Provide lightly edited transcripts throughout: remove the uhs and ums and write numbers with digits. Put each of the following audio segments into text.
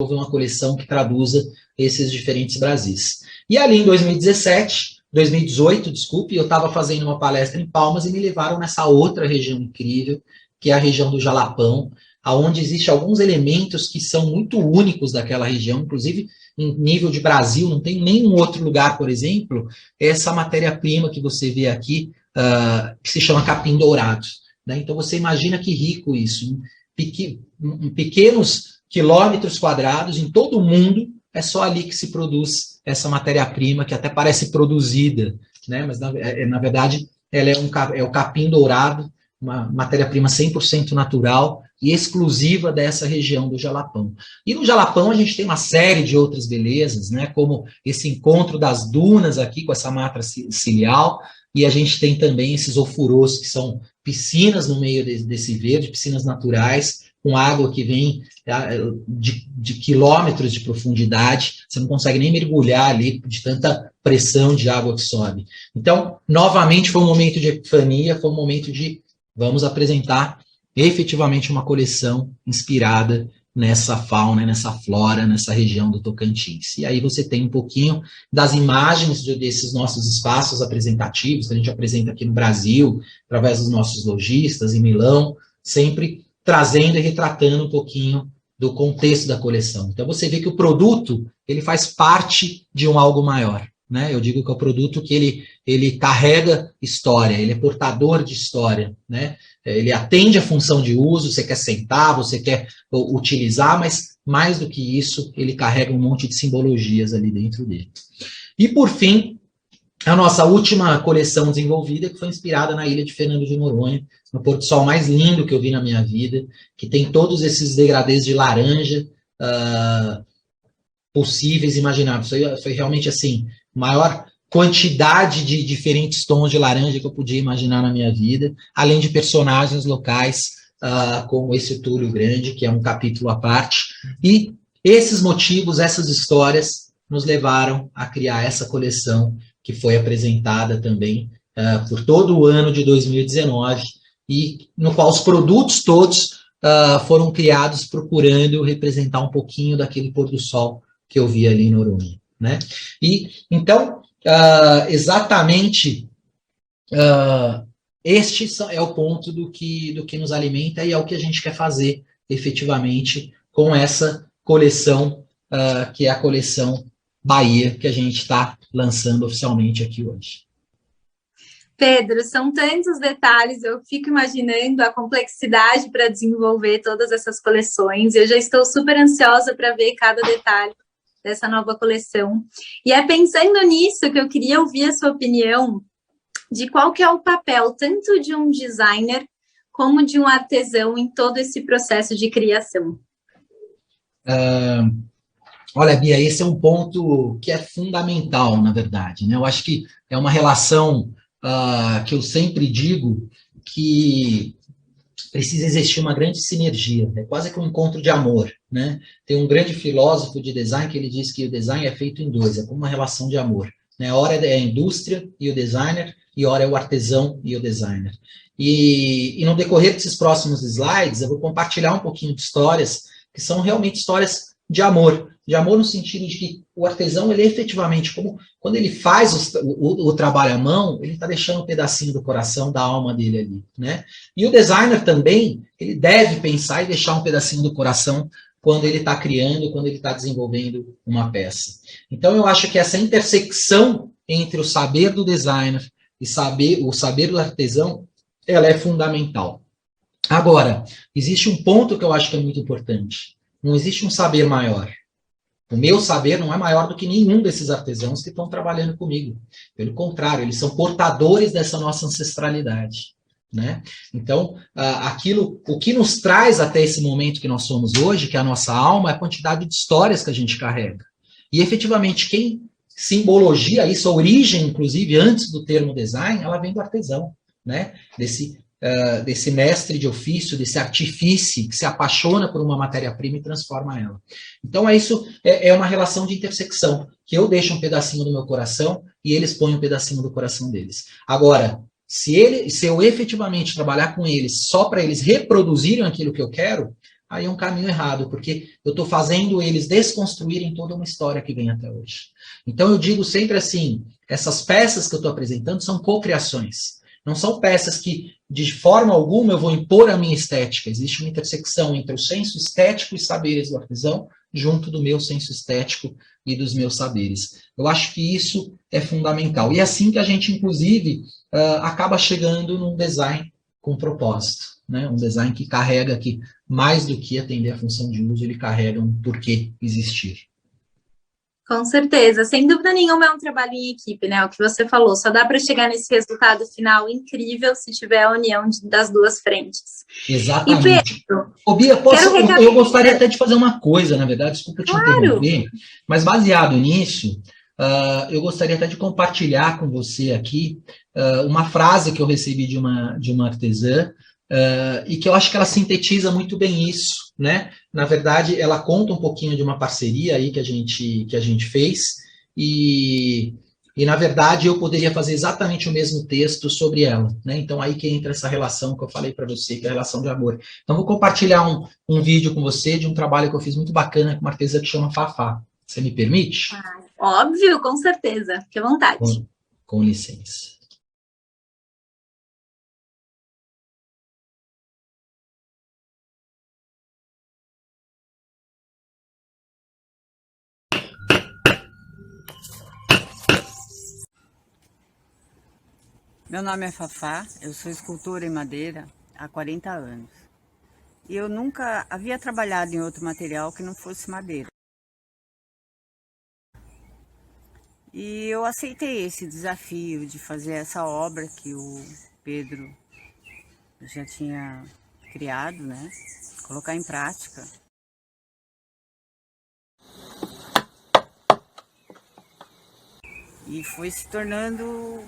uma coleção que traduza esses diferentes Brasis. E ali em 2018, desculpe, eu estava fazendo uma palestra em Palmas e me levaram nessa outra região incrível, que é a região do Jalapão, onde existem alguns elementos que são muito únicos daquela região, inclusive em nível de Brasil, não tem nenhum outro lugar, por exemplo, essa matéria-prima que você vê aqui, que se chama capim dourado. Né? Então você imagina que rico isso, em pequenos quilômetros quadrados, em todo o mundo, é só ali que se produz essa matéria-prima, que até parece produzida, né? Mas na verdade ela é o capim dourado, uma matéria-prima 100% natural e exclusiva dessa região do Jalapão. E no Jalapão a gente tem uma série de outras belezas, né, como esse encontro das dunas aqui com essa mata ciliar, e a gente tem também esses ofurôs, que são piscinas no meio desse verde, piscinas naturais, com água que vem de quilômetros de profundidade, você não consegue nem mergulhar ali de tanta pressão de água que sobe. Então, novamente, foi um momento de epifania, foi um momento de vamos apresentar efetivamente uma coleção inspirada nessa fauna, nessa flora, nessa região do Tocantins. E aí você tem um pouquinho das imagens desses nossos espaços apresentativos, que a gente apresenta aqui no Brasil, através dos nossos lojistas, em Milão, sempre trazendo e retratando um pouquinho do contexto da coleção. Então você vê que o produto, ele faz parte de um algo maior. Né? Eu digo que é o produto que ele carrega história, ele é portador de história, né? Ele atende a função de uso, você quer sentar, você quer utilizar, mas mais do que isso, ele carrega um monte de simbologias ali dentro dele. E por fim, a nossa última coleção desenvolvida, que foi inspirada na ilha de Fernando de Noronha, no pôr do sol mais lindo que eu vi na minha vida, que tem todos esses degradês de laranja possíveis, imagináveis. Foi realmente assim, maior quantidade de diferentes tons de laranja que eu podia imaginar na minha vida, além de personagens locais, como esse Túlio Grande, que é um capítulo à parte. E esses motivos, essas histórias, nos levaram a criar essa coleção, que foi apresentada também por todo o ano de 2019, e no qual os produtos todos foram criados procurando representar um pouquinho daquele pôr do sol que eu vi ali em Noronha. Né? E, então, exatamente este é o ponto do que nos alimenta e é o que a gente quer fazer efetivamente com essa coleção, que é a coleção Bahia, que a gente está lançando oficialmente aqui hoje. Pedro, são tantos detalhes, eu fico imaginando a complexidade para desenvolver todas essas coleções, eu já estou super ansiosa para ver cada detalhe dessa nova coleção. E é pensando nisso que eu queria ouvir a sua opinião de qual que é o papel tanto de um designer como de um artesão em todo esse processo de criação. Olha, Bia, esse é um ponto que é fundamental, na verdade. Né? Eu acho que é uma relação que eu sempre digo que precisa existir uma grande sinergia, é quase que um encontro de amor, né? Tem um grande filósofo de design que ele diz que o design é feito em dois, é como uma relação de amor, né? Ora é a indústria e o designer, e ora é o artesão e o designer. E no decorrer desses próximos slides, eu vou compartilhar um pouquinho de histórias que são realmente histórias de amor no sentido de que o artesão, ele efetivamente, quando ele faz o trabalho à mão, ele está deixando um pedacinho do coração, da alma dele ali, né? E o designer também, ele deve pensar e deixar um pedacinho do coração quando ele está criando, quando ele está desenvolvendo uma peça. Então, eu acho que essa intersecção entre o saber do designer e o saber do artesão, ela é fundamental. Agora, existe um ponto que eu acho que é muito importante. Não existe um saber maior. O meu saber não é maior do que nenhum desses artesãos que estão trabalhando comigo. Pelo contrário, eles são portadores dessa nossa ancestralidade. Né? Então, o que nos traz até esse momento que nós somos hoje, que é a nossa alma, é a quantidade de histórias que a gente carrega. E, efetivamente, quem simbologia isso, a origem, inclusive, antes do termo design, ela vem do artesão, né? Desse mestre de ofício, desse artífice que se apaixona por uma matéria-prima e transforma ela. Então, isso é uma relação de intersecção, que eu deixo um pedacinho do meu coração e eles põem um pedacinho do coração deles. Agora, se eu efetivamente trabalhar com eles só para eles reproduzirem aquilo que eu quero, aí é um caminho errado, porque eu estou fazendo eles desconstruírem toda uma história que vem até hoje. Então eu digo sempre assim, essas peças que eu estou apresentando são cocriações. Não são peças que, de forma alguma, eu vou impor a minha estética. Existe uma intersecção entre o senso estético e saberes do artesão, junto do meu senso estético e dos meus saberes. Eu acho que isso é fundamental. E é assim que a gente, inclusive, acaba chegando num design com propósito, né? Um design que carrega aqui, mais do que atender a função de uso, ele carrega um porquê existir. Com certeza, sem dúvida nenhuma é um trabalho em equipe, né? O que você falou, só dá para chegar nesse resultado final incrível se tiver a união das duas frentes. E Exatamente. Pedro, Ô, Bia, eu gostaria até de fazer uma coisa, na verdade, desculpa te interromper, mas baseado nisso, eu gostaria até de compartilhar com você aqui uma frase que eu recebi de uma artesã, e que eu acho que ela sintetiza muito bem isso, né? Na verdade, ela conta um pouquinho de uma parceria aí que a gente fez, e na verdade eu poderia fazer exatamente o mesmo texto sobre ela, né? Então aí que entra essa relação que eu falei para você, que é a relação de amor. Então vou compartilhar um vídeo com você de um trabalho que eu fiz muito bacana com uma artesã que chama Fafá. Você me permite? Óbvio, com certeza. Fique à vontade. Com licença. Meu nome é Fafá, eu sou escultora em madeira há 40 anos. E eu nunca havia trabalhado em outro material que não fosse madeira. E eu aceitei esse desafio de fazer essa obra que o Pedro já tinha criado, né? Colocar em prática. E foi se tornando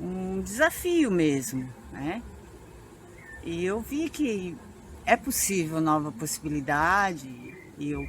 um desafio mesmo, né? E eu vi que é possível nova possibilidade e eu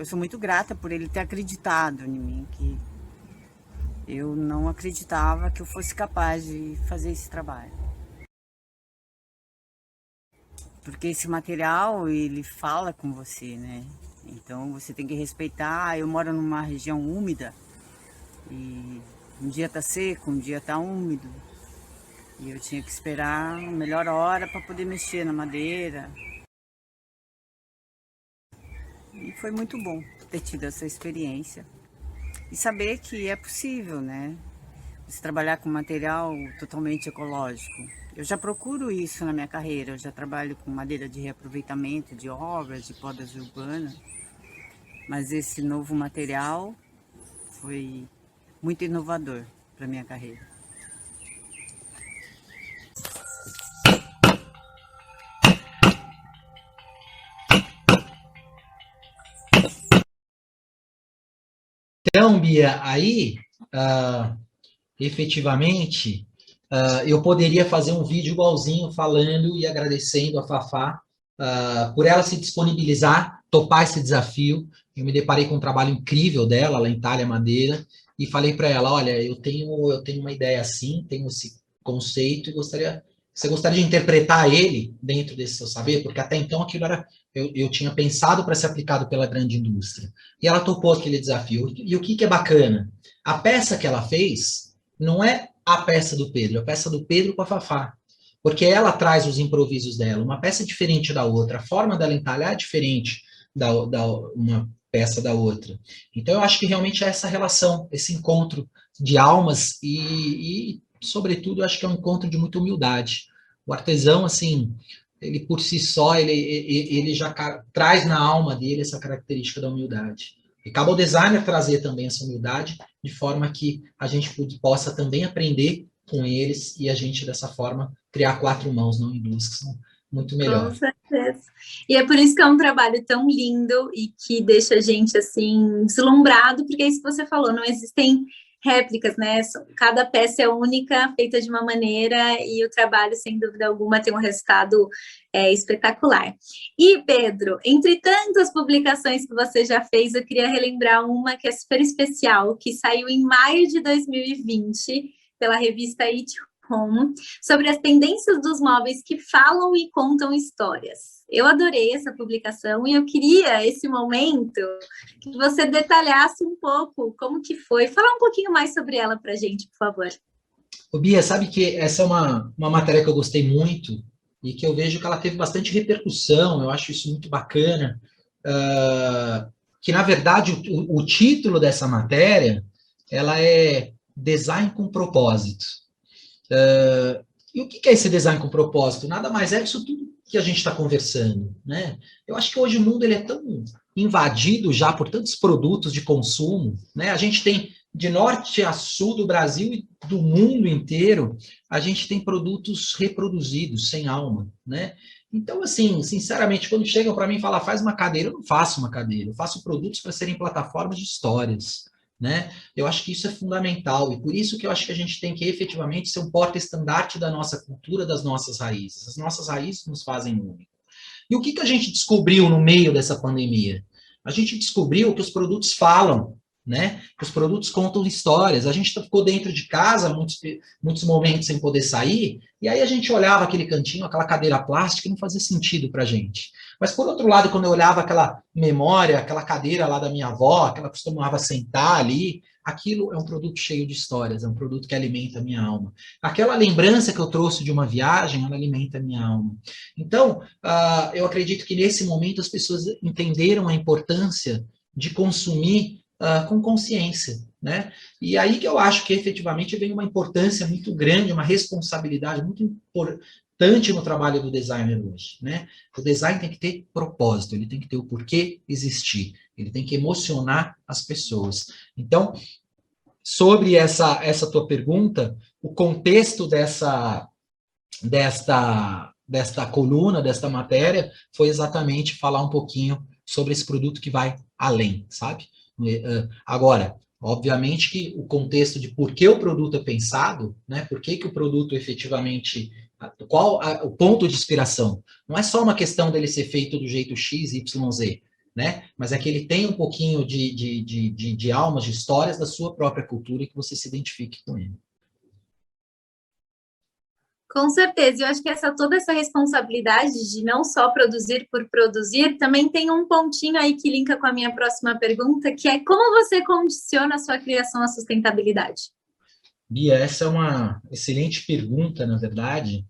sou muito grata por ele ter acreditado em mim, que eu não acreditava que eu fosse capaz de fazer esse trabalho. Porque esse material, ele fala com você, né? Então você tem que respeitar. Eu moro numa região úmida e um dia tá seco, um dia tá úmido. E eu tinha que esperar a melhor hora para poder mexer na madeira. E foi muito bom ter tido essa experiência. E saber que é possível, né? Você trabalhar com material totalmente ecológico. Eu já procuro isso na minha carreira. Eu já trabalho com madeira de reaproveitamento de obras, de podas urbanas. Mas esse novo material foi muito inovador para minha carreira. Então, Bia, aí, efetivamente, eu poderia fazer um vídeo igualzinho falando e agradecendo a Fafá por ela se disponibilizar, topar esse desafio. Eu me deparei com um trabalho incrível dela, lá em Talha Madeira, e falei para ela, olha, eu tenho uma ideia assim, tenho esse conceito, e você gostaria de interpretar ele dentro desse seu saber? Porque até então aquilo era, eu tinha pensado para ser aplicado pela grande indústria. E ela topou aquele desafio. E o que é bacana? A peça que ela fez não é a peça do Pedro, é a peça do Pedro com a Fafá. Porque ela traz os improvisos dela, uma peça diferente da outra, a forma dela entalhar é diferente da uma peça da outra. Então, eu acho que realmente é essa relação, esse encontro de almas sobretudo, eu acho que é um encontro de muita humildade. O artesão, assim, ele por si só, ele já traz na alma dele essa característica da humildade. E cabe ao designer trazer também essa humildade, de forma que a gente possa também aprender com eles e a gente, dessa forma, criar quatro mãos, não em duas, que são muito melhor. Com certeza. E é por isso que é um trabalho tão lindo e que deixa a gente, assim, deslumbrado, porque é isso que você falou, não existem réplicas, né? Cada peça é única, feita de uma maneira, e o trabalho, sem dúvida alguma, tem um resultado espetacular. E, Pedro, entre tantas publicações que você já fez, eu queria relembrar uma que é super especial, que saiu em maio de 2020, pela revista It Home, sobre as tendências dos móveis que falam e contam histórias. Eu adorei essa publicação e eu queria, esse momento, que você detalhasse um pouco como que foi. Falar um pouquinho mais sobre ela para a gente, por favor. Ô, Bia, sabe que essa é uma matéria que eu gostei muito e que eu vejo que ela teve bastante repercussão, eu acho isso muito bacana, que, na verdade, o título dessa matéria, ela é Design com Propósito. E o que é esse design com propósito? Nada mais é isso tudo que a gente está conversando, né? Eu acho que hoje o mundo ele é tão invadido já por tantos produtos de consumo, né? A gente tem de norte a sul do Brasil e do mundo inteiro, a gente tem produtos reproduzidos, sem alma, né? Então, assim, sinceramente, quando chegam para mim e falam, faz uma cadeira, eu não faço uma cadeira, eu faço produtos para serem plataformas de histórias, né? Eu acho que isso é fundamental e por isso que eu acho que a gente tem que efetivamente ser um porta-estandarte da nossa cultura, das nossas raízes. As nossas raízes nos fazem único. E o que a gente descobriu no meio dessa pandemia? A gente descobriu que os produtos falam, né? Que os produtos contam histórias. A gente ficou dentro de casa muitos momentos sem poder sair, e aí a gente olhava aquele cantinho, aquela cadeira plástica, e não fazia sentido para a gente. Mas, por outro lado, quando eu olhava aquela memória, aquela cadeira lá da minha avó, que ela costumava sentar ali, aquilo é um produto cheio de histórias, é um produto que alimenta a minha alma. Aquela lembrança que eu trouxe de uma viagem, ela alimenta a minha alma. Então, eu acredito que nesse momento as pessoas entenderam a importância de consumir com consciência, né? E aí que eu acho que efetivamente vem uma importância muito grande, uma responsabilidade muito importante no trabalho do designer hoje, né? O design tem que ter propósito, ele tem que ter o porquê existir, ele tem que emocionar as pessoas. Então, sobre essa tua pergunta, o contexto desta coluna, desta matéria, foi exatamente falar um pouquinho sobre esse produto que vai além, sabe? Agora, obviamente que o contexto de por que o produto é pensado, né? Por que o produto efetivamente, qual o ponto de inspiração? Não é só uma questão dele ser feito do jeito X, Y, Z, né? Mas é que ele tem um pouquinho de almas, de histórias da sua própria cultura e que você se identifique com ele. Com certeza, eu acho que toda essa responsabilidade de não só produzir por produzir, também tem um pontinho aí que linka com a minha próxima pergunta, que é como você condiciona a sua criação à sustentabilidade? Bia, essa é uma excelente pergunta, na verdade,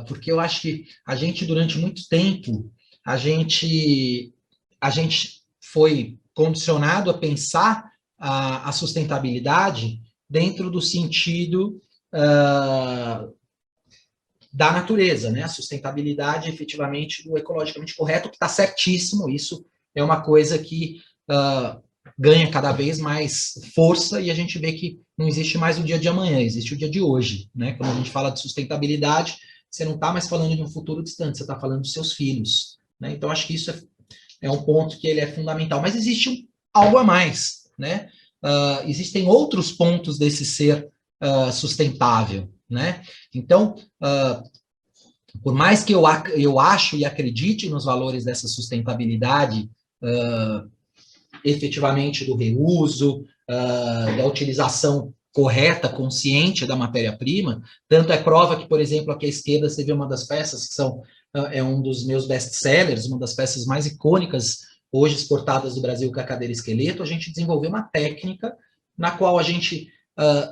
porque eu acho que a gente, durante muito tempo, a gente foi condicionado a pensar a sustentabilidade dentro do sentido da natureza, né? A sustentabilidade, efetivamente, do ecologicamente correto, que está certíssimo. Isso é uma coisa que ganha cada vez mais força e a gente vê que não existe mais o dia de amanhã, existe o dia de hoje, né? Quando a gente fala de sustentabilidade, você não está mais falando de um futuro distante, você está falando dos seus filhos, né? Então, acho que isso é um ponto que ele é fundamental. Mas existe algo a mais, né? Existem outros pontos desse ser sustentável, né? Então, por mais que eu acho e acredite nos valores dessa sustentabilidade, efetivamente do reuso, da utilização correta, consciente da matéria-prima, tanto é prova que, por exemplo, aqui à esquerda você vê uma das peças que é um dos meus best-sellers, uma das peças mais icônicas hoje exportadas do Brasil, que é a cadeira esqueleto. A gente desenvolveu uma técnica na qual a gente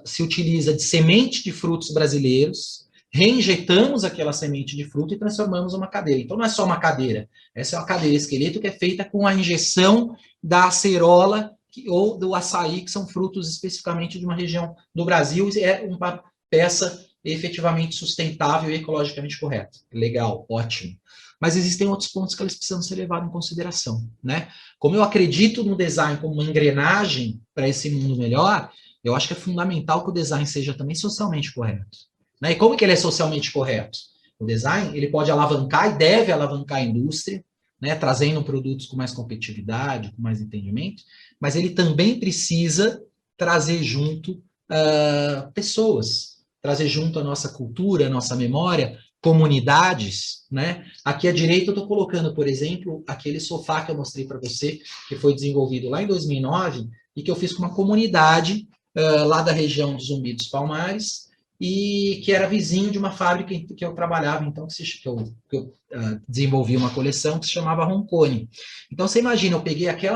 se utiliza de semente de frutos brasileiros, reinjetamos aquela semente de fruto e transformamos uma cadeira. Então, não é só uma cadeira, essa é uma cadeira esqueleto que é feita com a injeção da acerola ou do açaí, que são frutos especificamente de uma região do Brasil, e é uma peça efetivamente sustentável e ecologicamente correta. Legal, ótimo. Mas existem outros pontos que eles precisam ser levados em consideração, né? Como eu acredito no design como uma engrenagem para esse mundo melhor, eu acho que é fundamental que o design seja também socialmente correto. Né? E como que ele é socialmente correto? O design, ele pode alavancar e deve alavancar a indústria, né? Trazendo produtos com mais competitividade, com mais entendimento, mas ele também precisa trazer junto pessoas, trazer junto a nossa cultura, a nossa memória, comunidades, né? Aqui à direita eu estou colocando, por exemplo, aquele sofá que eu mostrei para você, que foi desenvolvido lá em 2009 e que eu fiz com uma comunidade lá da região do Zumbi dos Palmares, e que era vizinho de uma fábrica que eu trabalhava, então, que eu desenvolvi uma coleção que se chamava Roncone. Então, você imagina, eu peguei aquela